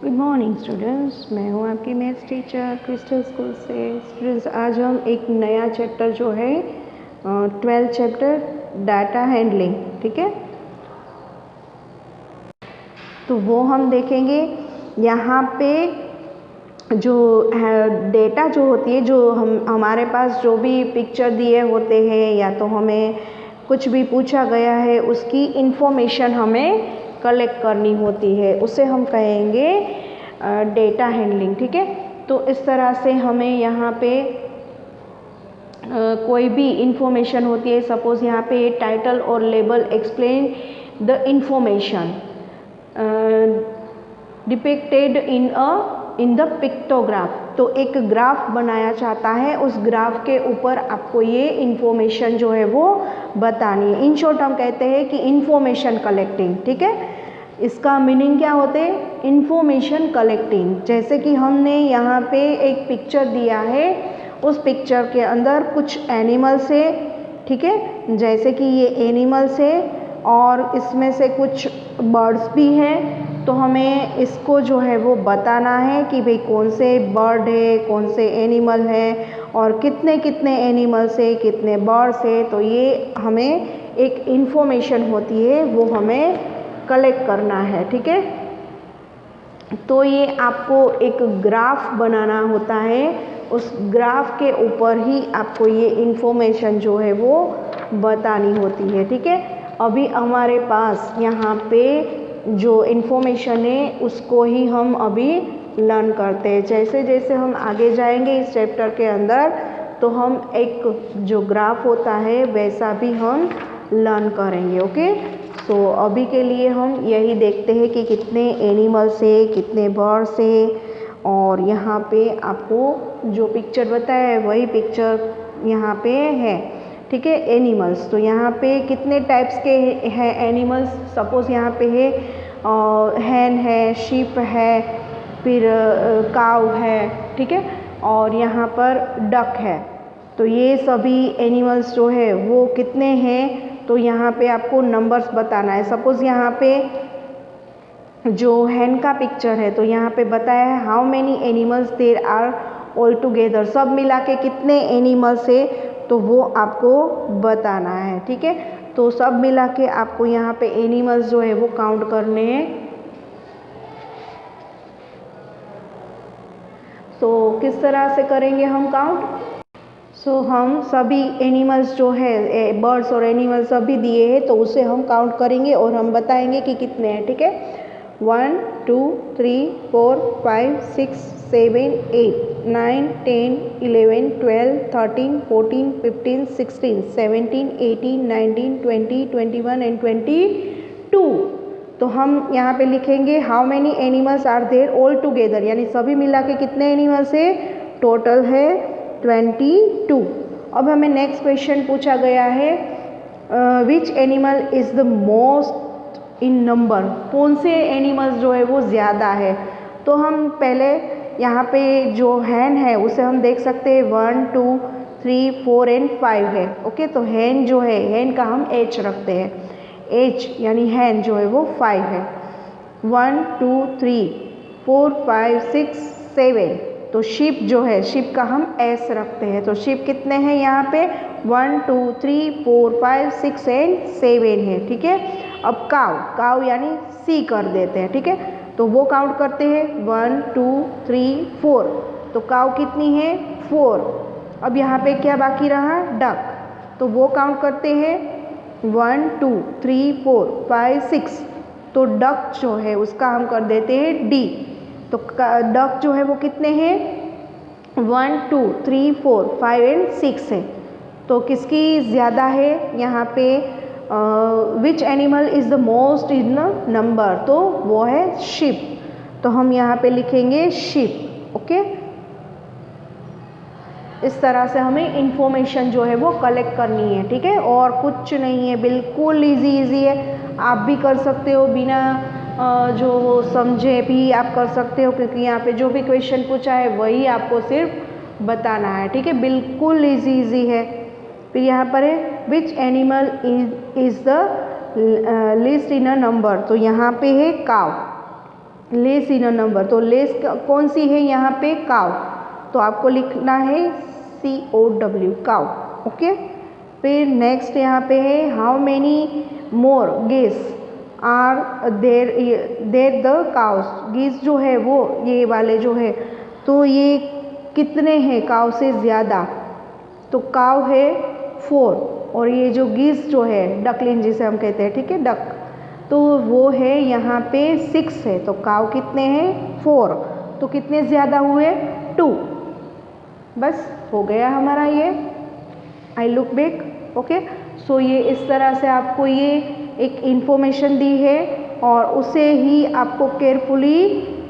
Good morning students, मैं हूं आपकी मैथ्स टीचर क्रिस्टल स्कूल से। स्टूडेंट्स, आज हम एक नया चैप्टर जो है 12th चैप्टर डाटा हैंडलिंग, ठीक है, तो वो हम देखेंगे। यहाँ पे जो है डेटा जो होती है, जो हमारे पास जो भी पिक्चर दिए होते हैं या तो हमें कुछ भी पूछा गया है उसकी इंफॉर्मेशन हमें कलेक्ट करनी होती है, उसे हम कहेंगे डेटा हैंडलिंग, ठीक है। तो इस तरह से हमें यहाँ पे कोई भी इंफॉर्मेशन होती है, सपोज यहाँ पे टाइटल और label explain the information depicted in the pictograph. तो एक ग्राफ बनाया जाता है, उस ग्राफ के ऊपर आपको ये इंफॉर्मेशन जो है वो बतानी है। इन शॉर्ट हम कहते हैं कि इंफॉर्मेशन कलेक्टिंग, ठीक है। इसका मीनिंग क्या होते हैं? Information collecting. जैसे कि हमने यहाँ पे एक पिक्चर दिया है, उस पिक्चर के अंदर कुछ एनिमल्स है, ठीक है, जैसे कि ये एनिमल्स है और इसमें से कुछ बर्ड्स भी हैं। तो हमें इसको जो है वो बताना है कि भाई कौन से बर्ड है, कौन से एनिमल है और कितने कितने एनिमल्स है, कितने बर्ड्स है। तो ये हमें एक इंफॉर्मेशन होती है, वो हमें कलेक्ट करना है, ठीक है। तो ये आपको एक ग्राफ बनाना होता है, उस ग्राफ के ऊपर ही आपको ये इंफॉर्मेशन जो है वो बतानी होती है, ठीक है। अभी हमारे पास यहाँ पे जो इन्फॉर्मेशन है उसको ही हम अभी लर्न करते हैं। जैसे जैसे हम आगे जाएंगे इस चैप्टर के अंदर, तो हम एक जो ग्राफ होता है वैसा भी हम लर्न करेंगे, ओके। तो अभी के लिए हम यही देखते हैं कि कितने एनिमल्स है, कितने बर्ड्स है, और यहाँ पे आपको जो पिक्चर बताया है वही पिक्चर यहाँ पे है, ठीक है, एनिमल्स। तो यहाँ पे कितने टाइप्स के हैं एनिमल्स? सपोज यहाँ पे है हैन है, शीप है, फिर काऊ है, ठीक है, और यहाँ पर डक है। तो ये सभी एनिमल्स जो है वो कितने हैं, तो यहाँ पे आपको नंबर्स बताना है। सपोज यहाँ पे जो हैन का पिक्चर है, तो यहाँ पे बताया है how many animals there are all together, सब मिला के कितने एनिमल्स है, तो वो आपको बताना है, ठीक है। तो सब मिला के आपको यहाँ पे एनिमल्स जो है वो काउंट करने हैं। तो किस तरह से करेंगे हम काउंट? हम सभी एनिमल्स जो है, बर्ड्स और एनिमल्स सभी दिए हैं, तो उसे हम काउंट करेंगे और हम बताएंगे कि कितने हैं, ठीक है। 1 2 3 4 5 6 7 8 9 10 11 12 13 14 15 16 17 18 19 20 21 एंड 22। तो हम यहाँ पे लिखेंगे how many animals are there all together, यानी सभी मिला के कितने एनिमल्स है? टोटल है 22। अब हमें नेक्स्ट क्वेश्चन पूछा गया है which animal is the most in number, कौन से एनिमल्स जो है वो ज़्यादा है। तो हम पहले यहाँ पे जो हैन है उसे हम देख सकते हैं 1 2 3 4 एंड 5 है, ओके। तो हैन जो है, हैन का हम एच रखते हैं, एच यानी हैन जो है वो 5 है। 1 2 3 4 5 6 7। तो शिप जो है, शिप का हम एस रखते हैं। तो शिप कितने हैं यहाँ पे? 1 2 3 4 5 6 एंड 7 है, ठीक है। अब काउ, काउ यानी सी कर देते हैं, ठीक है। तो वो काउंट करते हैं 1 2 3 4। तो काउ कितनी है? 4। अब यहाँ पे क्या बाकी रहा? डक। तो वो काउंट करते हैं 1 2 3 4 5 6। तो डक जो है उसका हम कर देते हैं डी। तो डक जो है वो कितने हैं? 1 2 3 4 5 एंड 6 है। तो किसकी ज़्यादा है यहाँ पे? Which animal is the most in number, तो वो है शिप। तो हम यहाँ पे लिखेंगे शिप, ओके। इस तरह से हमें इंफॉर्मेशन जो है वो कलेक्ट करनी है, ठीक है, और कुछ नहीं है, बिल्कुल इजी है। आप भी कर सकते हो, बिना जो समझे भी आप कर सकते हो, क्योंकि यहाँ पे जो भी क्वेश्चन पूछा है वही आपको सिर्फ बताना है, ठीक है, बिल्कुल इजी है। फिर यहाँ पर है which animal is the list in a number, तो यहाँ पे है cow, less in a number, तो लेस कौन सी है यहाँ पे? काव, तो आपको लिखना है COW, काव। ओके, फिर नेक्स्ट यहाँ पे है how many more geese are there the cows, geese जो है वो ये वाले जो है, तो ये कितने हैं काव से ज़्यादा? तो काव है 4 और ये जो गीस जो है डकलिन जिसे हम कहते हैं, ठीक है, डक, तो वो है यहाँ पे 6 है। तो काव कितने हैं? 4, तो कितने ज़्यादा हुए? 2। बस हो गया हमारा ये आई लुक बैक। ओके, सो ये इस तरह से आपको ये एक इंफॉर्मेशन दी है और उसे ही आपको केयरफुली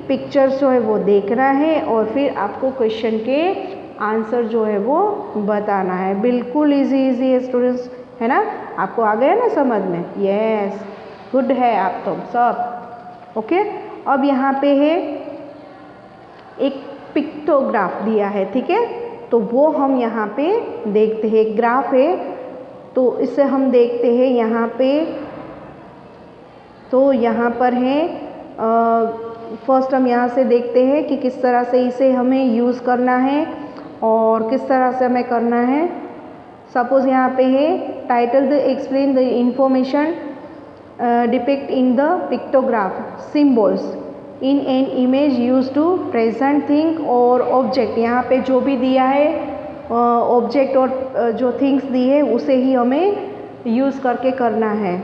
पिक्चर्स जो है वो देखना है और फिर आपको क्वेश्चन के आंसर जो है वो बताना है। बिल्कुल इजी इजी है स्टूडेंट्स, है ना? आपको आ गया ना समझ में? यस, गुड है आप तो सब। ओके, अब यहाँ पे है एक पिक्टोग्राफ दिया है, ठीक है, तो वो हम यहाँ पे देखते हैं। ग्राफ है तो इसे हम देखते हैं यहाँ पे, तो यहाँ पर है फर्स्ट हम यहाँ से देखते हैं कि किस तरह से इसे हमें यूज़ करना है और किस तरह से हमें करना है। सपोज़ यहाँ पे है title the explain the information depict in the pictograph symbols in an image use to present thing और ऑब्जेक्ट। यहाँ पे जो भी दिया है ऑब्जेक्ट और जो थिंग्स दी है उसे ही हमें यूज़ करके करना है।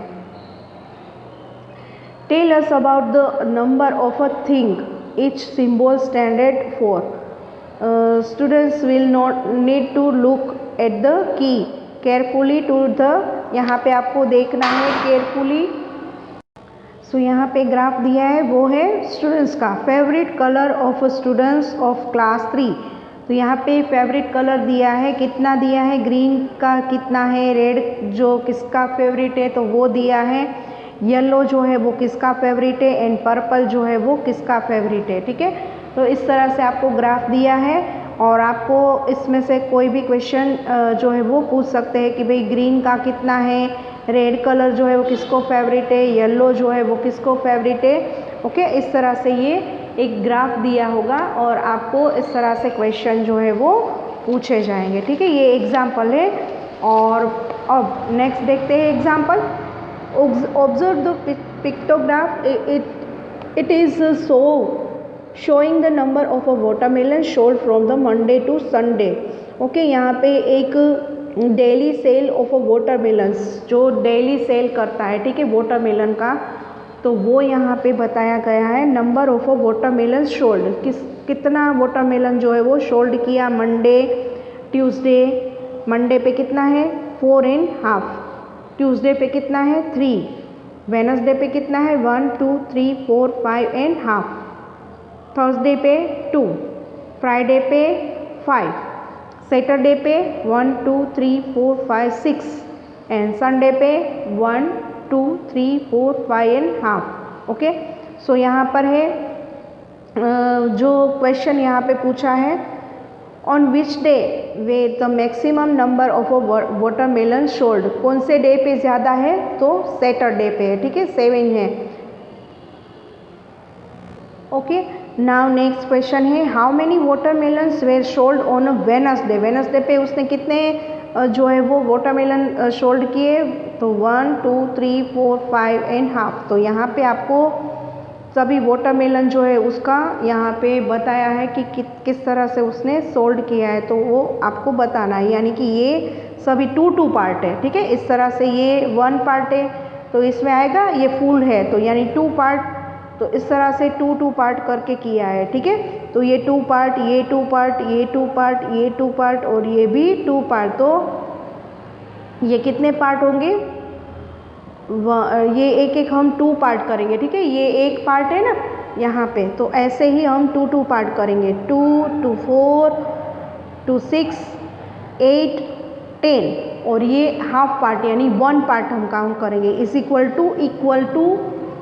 Tell us about the number of a thing each symbol standard for. Students will not need to look at the key carefully to the, यहाँ पे आपको देखना है केयरफुली। सो यहाँ पे ग्राफ दिया है वो है स्टूडेंट्स का favourite colour of students of class 3। तो यहाँ पे फेवरेट कलर दिया है, कितना दिया है? ग्रीन का कितना है, रेड जो किसका फेवरेट है तो वो दिया है, येलो जो है वो किसका फेवरेट है एंड पर्पल जो है वो किसका फेवरेट है, ठीक है। तो इस तरह से आपको ग्राफ दिया है और आपको इसमें से कोई भी क्वेश्चन जो है वो पूछ सकते हैं कि भाई ग्रीन का कितना है, रेड कलर जो है वो किसको फेवरेट है, येलो जो है वो किसको फेवरेट है। ओके, इस तरह से ये एक ग्राफ दिया होगा और आपको इस तरह से क्वेश्चन जो है वो पूछे जाएंगे, ठीक है। ये एग्जाम्पल है और अब नेक्स्ट देखते हैं example. Observe the pictograph, it is showing the number of a watermelon sold from the Monday to Sunday. Okay, यहाँ पे एक daily cell of a watermelons जो डेली सेल करता है, ठीक है, वाटरमेलन का, तो वो यहाँ पे बताया गया है number of a watermelon sold, कितना वाटरमेलन जो है वो सोल्ड किया मंडे ट्यूसडे। मंडे पे कितना है? 4.5, ट्यूसडे पे कितना है? 3, वेनसडे पे कितना है? 1 2 3 4 5.5, थर्सडे पे 2, फ्राइडे पे 5, सैटरडे पे 1 2 3 4 5 6 एंड संडे पे 1 2 3 4 5.5। ओके, सो यहाँ पर है जो क्वेश्चन यहाँ पे पूछा है, on which day way the maximum number of a watermelon sold, कौन से डे पे ज़्यादा है? तो सैटरडे पे है, ठीक है, 7 है। ओके, नाउ नेक्स्ट क्वेश्चन है how many watermelons were sold on a Wednesday. Wednesday पे उसने कितने जो है वो वाटरमेलन सोल्ड किए? तो 1 2 3 4 5.5। तो यहाँ पे आपको सभी वाटरमेलन जो है उसका यहाँ पे बताया है कि किस तरह से उसने सोल्ड किया है, तो वो आपको बताना है, यानी कि ये सभी 2 पार्ट है, ठीक है। इस तरह से ये 1 पार्ट है तो इसमें आएगा ये फुल है तो यानी 2 पार्ट, तो इस तरह से 2 पार्ट करके किया है, ठीक है। तो ये 2 पार्ट, ये 2 पार्ट, ये 2 पार्ट, ये 2 पार्ट और ये भी 2 पार्ट, तो ये कितने पार्ट होंगे? ये एक एक हम 2 पार्ट करेंगे, ठीक है। ये एक पार्ट है ना यहाँ पे, तो ऐसे ही हम 2 पार्ट करेंगे, 2 2 4 2 6 8 10 और ये हाफ पार्ट यानी 1 पार्ट हम काउंट करेंगे इज इक्वल टू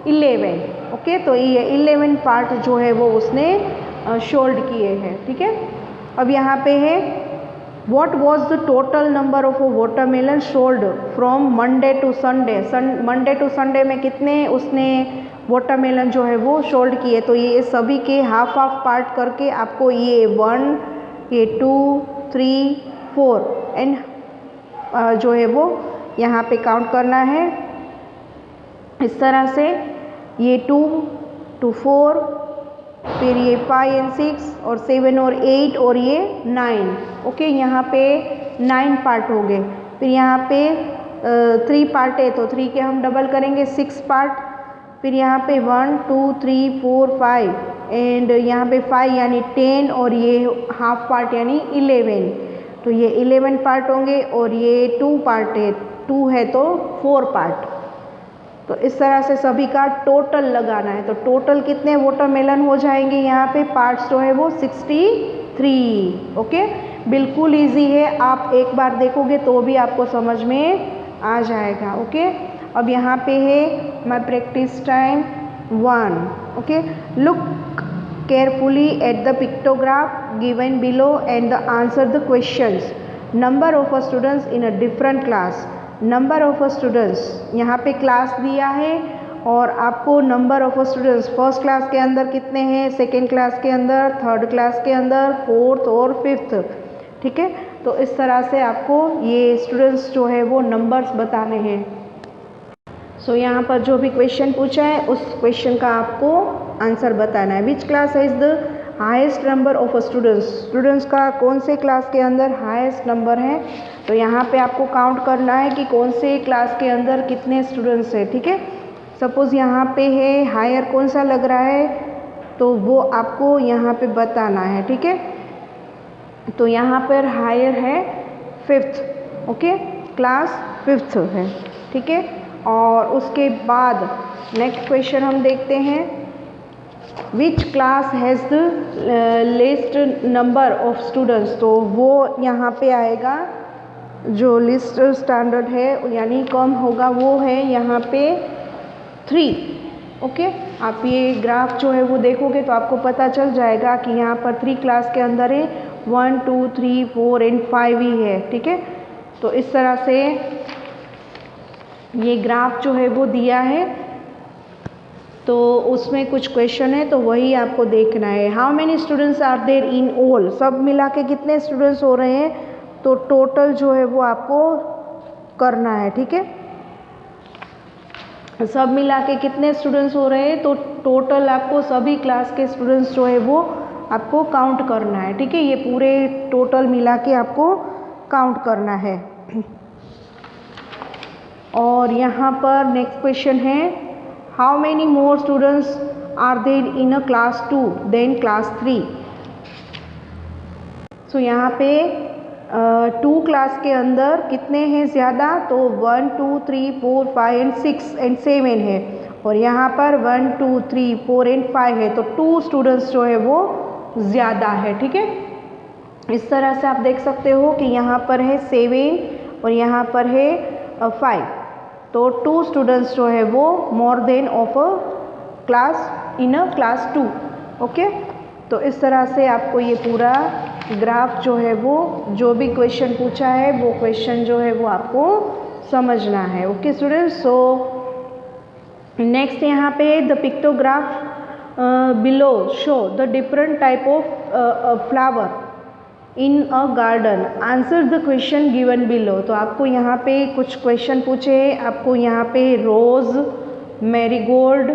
11। ओके, तो ये 11 पार्ट जो है वो उसने सोल्ड किए हैं, ठीक है। अब यहाँ पे है what was the total number of watermelon sold from Monday to Sunday. Monday to Sunday में कितने उसने वाटरमेलन जो है वो शोल्ड किए। तो ये सभी के हाफ हाफ पार्ट करके आपको ये 1, ये 2, 3, 4 एंड जो है वो यहाँ पे काउंट करना है इस तरह से, ये 2 to 4, फिर ये 5 and 6 और 7 और 8 और ये 9। ओके, यहाँ पे 9 पार्ट हो गए। फिर यहाँ पे 3 पार्ट है तो 3 के हम डबल करेंगे 6 पार्ट। फिर यहाँ पे 1, 2, 3, 4, 5 एंड यहाँ पे 5 यानी 10 और ये हाफ पार्ट यानी 11। तो ये 11 पार्ट होंगे और ये 2 पार्ट है, 2 है तो 4 पार्ट। तो इस तरह से सभी का टोटल लगाना है। तो टोटल कितने वाटरमेलन हो जाएंगे यहाँ पे पार्ट्स जो है वो 63। ओके, बिल्कुल इजी है, आप एक बार देखोगे तो भी आपको समझ में आ जाएगा। ओके, अब यहाँ पे है my practice time 1। Okay, look carefully at the pictograph given below and the answer the questions. Number of students in a different class. Number of students, यहाँ पे क्लास दिया है और आपको number of students first class के अंदर कितने हैं, सेकेंड क्लास के अंदर, थर्ड क्लास के अंदर, फोर्थ और फिफ्थ। ठीक है, तो इस तरह से आपको ये स्टूडेंट्स जो है वो नंबर्स बताने हैं। सो यहाँ पर जो भी क्वेश्चन पूछा है उस क्वेश्चन का आपको आंसर बताना है। Which class is the highest number of students. Students का कौन से क्लास के अंदर हाईएस्ट नंबर है। तो यहाँ पे आपको काउंट करना है कि कौन से क्लास के अंदर कितने स्टूडेंट्स हैं। ठीक है, सपोज़ यहाँ पे है हायर कौन सा लग रहा है तो वो आपको यहाँ पे बताना है। ठीक है, तो यहाँ पर हायर है 5th। ओके, क्लास 5th है। ठीक है, और उसके बाद नेक्स्ट क्वेश्चन हम देखते हैं, which class has the list number of students. तो वो यहाँ पे आएगा जो लिस्ट स्टैंडर्ड है यानी कम होगा वो है यहाँ पे 3। ओके, आप ये ग्राफ जो है वो देखोगे तो आपको पता चल जाएगा कि यहाँ पर 3 क्लास के अंदर है, 1, 2, 3, 4 एंड 5 ही है। ठीक है, तो इस तरह से ये ग्राफ जो है वो दिया है, तो उसमें कुछ क्वेश्चन है तो वही आपको देखना है। How many students are there in all. सब मिला के कितने स्टूडेंट्स हो रहे हैं तो टोटल जो है वो आपको करना है। ठीक है, सब मिला के कितने स्टूडेंट्स हो रहे हैं तो टोटल आपको सभी क्लास के स्टूडेंट्स जो है वो आपको काउंट करना है। ठीक है, ये पूरे टोटल मिला के आपको काउंट करना है। और यहाँ पर नेक्स्ट क्वेश्चन है, how many more students are there in a class 2 than class 3। So यहाँ पे 2 क्लास के अंदर कितने हैं ज़्यादा तो 1, 2, 3, 4, 5 एंड 6 एंड 7 है और यहाँ पर 1, 2, 3, 4 एंड 5 है तो 2 स्टूडेंट्स जो है वो ज़्यादा है। ठीक है, इस तरह से आप देख सकते हो कि यहाँ पर है 7 और यहाँ पर है 5, तो 2 स्टूडेंट्स जो है वो more than of a class in a class 2। Okay, तो इस तरह से आपको ये पूरा ग्राफ जो है वो जो भी क्वेश्चन पूछा है वो क्वेश्चन जो है वो आपको समझना है। ओके स्टूडेंट्स, सो नेक्स्ट यहाँ पे the pictograph below show the different type of flower in a garden, answer the question given below. तो आपको यहाँ पे कुछ क्वेश्चन पूछे हैं, आपको यहाँ पे रोज़, मैरीगोल्ड,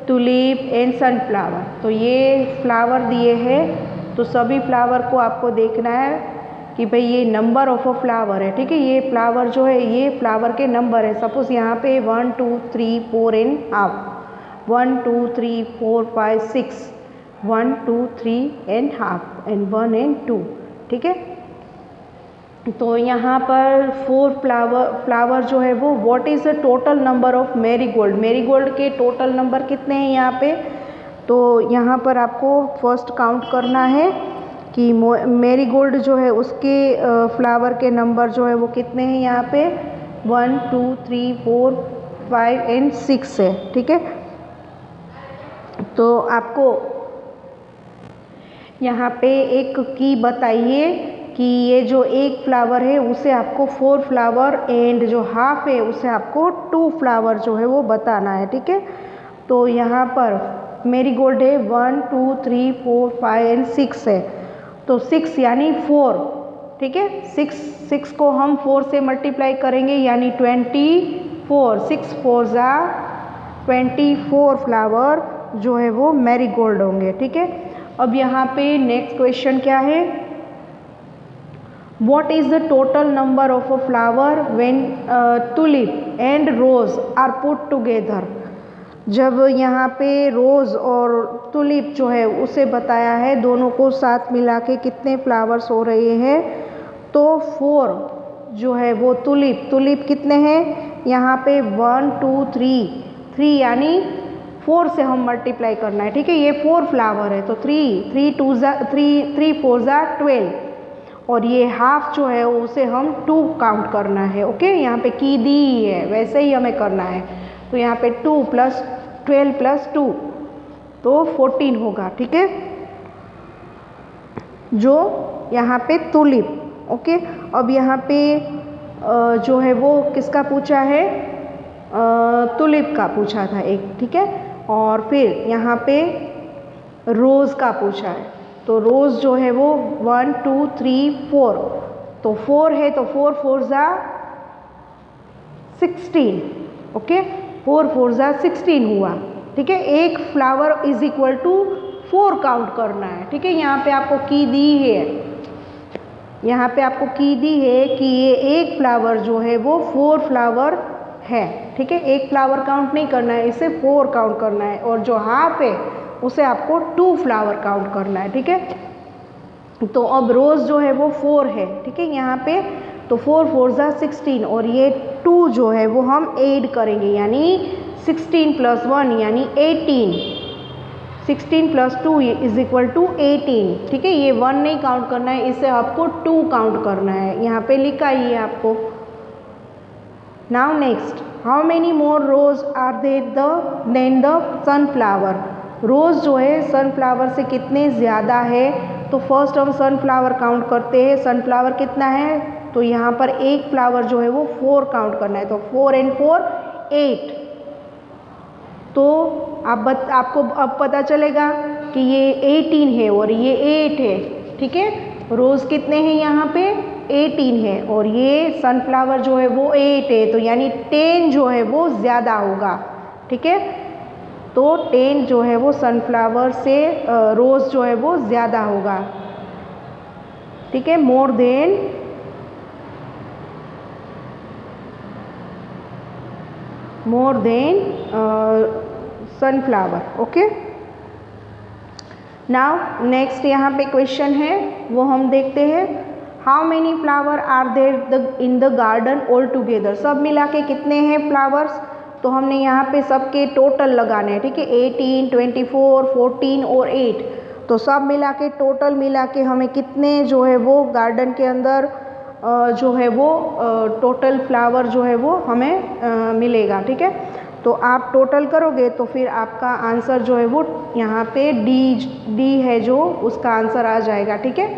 टुलिप एंड सनफ्लावर, तो ये फ्लावर दिए हैं। तो सभी फ्लावर को आपको देखना है कि भाई ये नंबर ऑफ अ फ्लावर है। ठीक है, ये फ्लावर जो है ये फ्लावर के नंबर है। सपोज़ यहाँ पे 1, 2, 3, 4 and half, 1, 2, 3, 4, 5, 6, 1, 2, 3 and half and 1 and 2। ठीक है, तो यहाँ पर 4 फ्लावर जो है वो what is the total number of marigold. Marigold के टोटल नंबर कितने हैं यहाँ पे, तो यहाँ पर आपको फर्स्ट काउंट करना है कि मैरीगोल्ड जो है उसके फ्लावर के नंबर जो है वो कितने हैं यहाँ पे 1, 2, 3, 4, 5 एंड 6 है। ठीक है, तो आपको यहाँ पे एक की बताइए कि ये जो एक फ्लावर है उसे आपको 4 फ्लावर एंड जो हाफ है उसे आपको 2 फ्लावर जो है वो बताना है। ठीक है, तो यहाँ पर मैरीगोल्ड है 1 2 3 4 5 एंड 6 है, तो 6 यानी 4, ठीक है। 6 को हम 4 से मल्टीप्लाई करेंगे यानी 24, 6 4 जा 24 फ्लावर जो है वो मैरीगोल्ड होंगे, ठीक है। अब यहाँ पे नेक्स्ट क्वेश्चन क्या है, What is the total number of a flower when tulip and rose are put together? जब यहाँ पे रोज़ और टुलिप जो है उसे बताया है, दोनों को साथ मिला के कितने फ्लावर्स हो रहे हैं, तो 4 जो है वो टुलिप कितने हैं, यहाँ पे 1 2 3 यानी 4 से हम मल्टीप्लाई करना है, ठीक है। ये 4 फ्लावर है तो 3 4 जा 12, और ये हाफ जो है उसे हम 2 काउंट करना है, ओके। यहाँ पे की दी है वैसे ही हमें करना है, तो यहाँ पे 2 + 12 + 2 तो 14 होगा, ठीक है, जो यहाँ पे टुलिप, ओके। अब यहाँ पे जो है वो किसका पूछा है, टुलिप का पूछा था एक, ठीक है। और फिर यहाँ पे रोज़ का पूछा है, तो रोज़ जो है वो 1 2 3 4, तो 4 है तो 4 4 जा 16, ओके, 4 4 जा 16 हुआ, ठीक है। एक flower is equal to 4 count करना है, ठीक है। यहाँ पे आपको की दी है, यहाँ पे आपको की दी है कि ये एक फ्लावर जो है वो 4 फ्लावर है, ठीक है। एक फ्लावर काउंट नहीं करना है, इसे 4 काउंट करना है, और जो हाफ है उसे आपको 2 फ्लावर काउंट करना है, ठीक है। तो अब रोज़ जो है वो 4 है, ठीक है, यहाँ पे, तो 4 4 जा 16, और ये 2 जो है वो हम ऐड करेंगे यानी 16 + 1 यानी 18, 16 + 2 इज इक्वल टू 18, ठीक है। ये 1 नहीं काउंट करना है, इसे आपको 2 काउंट करना है, यहाँ पे लिखा ही है आपको। Now next, how many more rose are there than the sunflower? Rose जो है सनफ्लावर से कितने ज़्यादा है, तो फर्स्ट हम सनफ्लावर काउंट करते हैं। सनफ्लावर कितना है, तो यहाँ पर एक फ्लावर जो है वो 4 काउंट करना है, तो 4 × 4 8, तो आपको अब पता चलेगा कि ये 18 है और ये 8 है, ठीक है। रोज़ कितने हैं यहाँ पे, 18 है, और ये सनफ्लावर जो है वो 8 है, तो यानी 10 जो है वो ज़्यादा होगा, ठीक है। तो 10 जो है वो सनफ्लावर से रोज़ जो है वो ज़्यादा होगा, ठीक है, more than sunflower, okay. Now next यहाँ पे क्वेश्चन है वो हम देखते हैं, how many flower are there in the garden all together? सब मिला के कितने हैं फ्लावर्स, तो हमने यहाँ पे सबके टोटल लगाने हैं, ठीक है, 18 24 14 और 8, तो सब मिला के टोटल मिला के हमें कितने जो है वो गार्डन के अंदर जो है वो टोटल फ्लावर जो है वो हमें मिलेगा, ठीक है। तो आप टोटल करोगे तो फिर आपका आंसर जो है वो यहाँ पे डी है जो उसका आंसर आ जाएगा, ठीक है।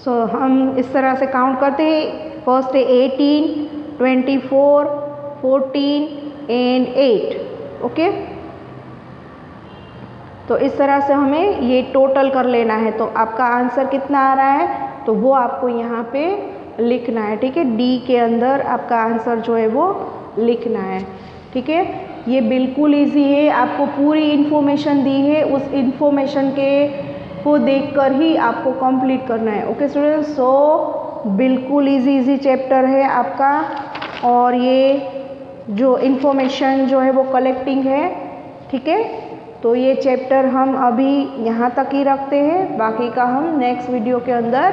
सो हम इस तरह से काउंट करते हैं, फर्स्ट है 18 24 14 एंड 8, ओके। तो इस तरह से हमें ये टोटल कर लेना है, तो आपका आंसर कितना आ रहा है तो वो आपको यहाँ पे लिखना है, ठीक है। डी के अंदर आपका आंसर जो है वो लिखना है, ठीक है। ये बिल्कुल इजी है, आपको पूरी इन्फॉर्मेशन दी है, उस इन्फॉर्मेशन को देखकर ही आपको कंप्लीट करना है, ओके स्टूडेंट्स। सो बिल्कुल इजी चैप्टर है आपका, और ये जो इन्फॉर्मेशन जो है वो कलेक्टिंग है, ठीक है। तो ये चैप्टर हम अभी यहाँ तक ही रखते हैं, बाकी का हम नेक्स्ट वीडियो के अंदर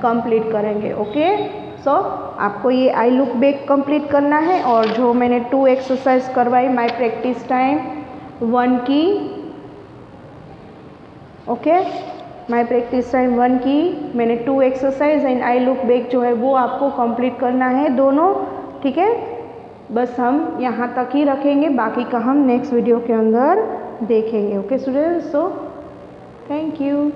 कंप्लीट करेंगे, ओके। सो आपको ये आई लुक बैक कंप्लीट करना है, और जो मैंने 2 एक्सरसाइज करवाई माय प्रैक्टिस टाइम 1 की, ओके, माय प्रैक्टिस टाइम 1 की मैंने 2 exercise and I look back जो है वो आपको कंप्लीट करना है दोनों, ठीक है। बस हम यहाँ तक ही रखेंगे, बाकी का हम नेक्स्ट वीडियो के अंदर देखेंगे, okay students. So thank you.